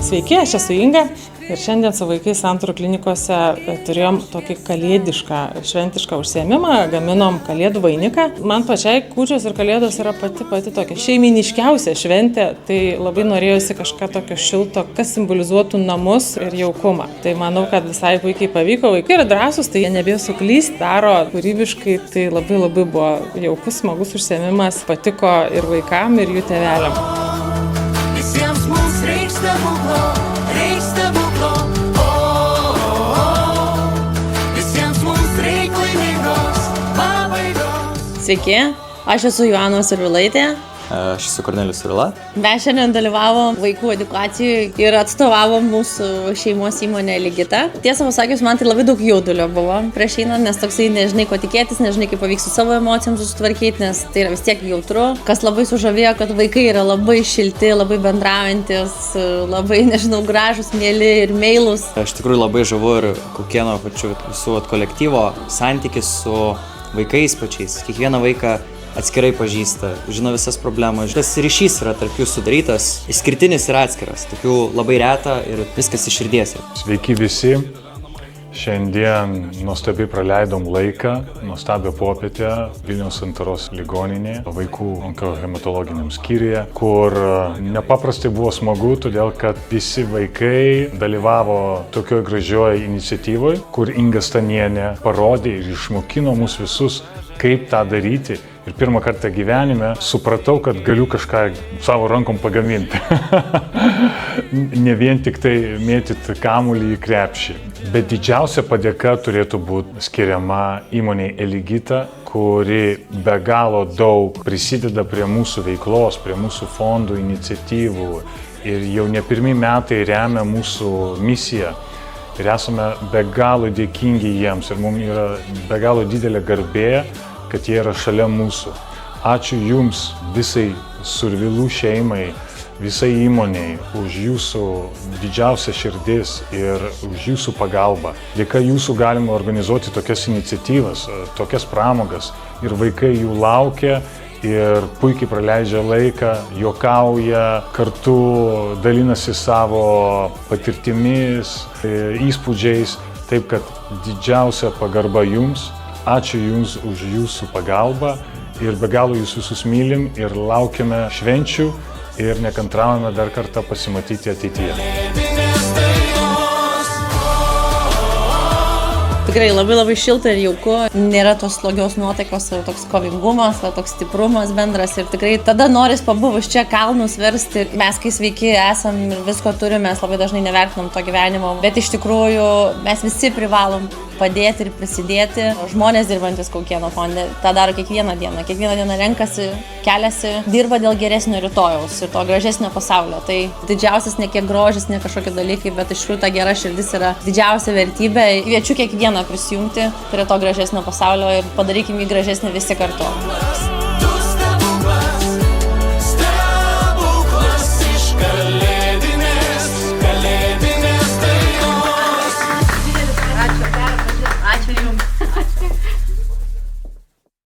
Sveiki, aš esu Inga ir šiandien su vaikais Santarų klinikose turėjom tokį kalėdišką, šventišką užsiėmimą, gaminom kalėdų vainiką. Man pačiai kūčios ir kalėdos yra pati tokia šeiminiškiausia šventė, tai labai norėjusi kažką tokio šilto, kas simbolizuotų namus ir jaukumą. Tai manau, kad visai puikiai pavyko, vaikai yra drąsūs, tai jie nebijo suklysti, daro kūrybiškai, tai labai buvo jaukus, smagus užsiėmimas, patiko ir vaikam, ir jų tėveliam. Visiems mums reiks stebuklo, visiems mums reik laimingos pabaigos. Sveiki, aš esu Joana Survilaitė. Aš esu Kornelijus Survila. Mes šiandien dalyvavom vaikų edukacijoje ir atstovavom mūsų šeimos įmonę Ligita. Tiesą pasakius, man tai labai daug jaudulio buvo prieš einant, nes toksai nežinai ko tikėtis, nežinai kaip pavyks su savo emocijom susitvarkyti, nes tai yra vis tiek jautru. Kas labai sužavėjo, kad vaikai yra labai šilti, labai bendraujantis, labai, gražus, mieli ir meilūs. Iš tikrųjų labai žavu ir kokieno pačiu visų kolektyvo santykis su vaikais pačiais. Kiekvieną vaiką atskirai pažįsta, žino visas problemas. Tas ryšys yra tarp jų sudarytas, išskirtinis ir atskiras, tokių labai reta ir viskas iš širdies. Sveiki visi, šiandien nuostabiai praleidom laiką, nuostabią popietę Vilniaus Santaros ligoninėje, vaikų onkohematologiniam skyriuje, kur nepaprastai buvo smagu, todėl kad visi vaikai dalyvavo tokioj gražioj iniciatyvoj, kur Inga Stanienė parodė ir išmokino mus visus, kaip tą daryti. Ir pirmą kartą gyvenime supratau, kad galiu kažką savo rankom pagaminti. Ne vien tik tai mėtyti kamuolį į krepšį. Bet didžiausia padėka turėtų būti skiriama įmonei Ligita, kuri be galo daug prisideda prie mūsų veiklos, prie mūsų fondų iniciatyvų. Ir jau ne pirmi metai remia mūsų misiją. Ir esame be galo dėkingi jiems. Ir mums yra be galo didelė garbė, kad jie yra šalia mūsų. Ačiū Jums visai Survilų šeimai, visai įmoniai už Jūsų didžiausią širdis ir už Jūsų pagalbą. Dėka Jūsų galima organizuoti tokias iniciatyvas, tokias pramogas ir vaikai jų laukia ir puikiai praleidžia laiką, juokauja, kartu dalinasi savo patirtimis, įspūdžiais, taip kad didžiausia pagarba Jums. Ačiū Jums už Jūsų pagalbą ir be galo Jūs visus mylim ir laukiame švenčių ir nekantraujame dar kartą pasimatyti ateityje. Tikrai labai šilta ir jauku, nėra tos slogios nuotaikos, toks kovingumas, toks stiprumas bendras ir tikrai tada noris pabuvus čia kalnus versti. Mes kai sveiki esam ir visko turime, mes labai dažnai nevertinam to gyvenimo, bet iš tikrųjų mes visi privalom padėti ir prisidėti. Žmonės dirbantis Kaukieno fonde tą daro kiekvieną dieną renkasi, keliasi, dirba dėl geresnio rytojaus ir to gražesnio pasaulio. Tai didžiausias ne kiek grožis, ne kažkokie dalykai, bet iš tikrųjų ta gera širdis yra didžiausia vertybė. Kviečiu kiekvieną prisijungti prie to gražesnio pasaulio ir padarykim jį gražesnį visi kartu.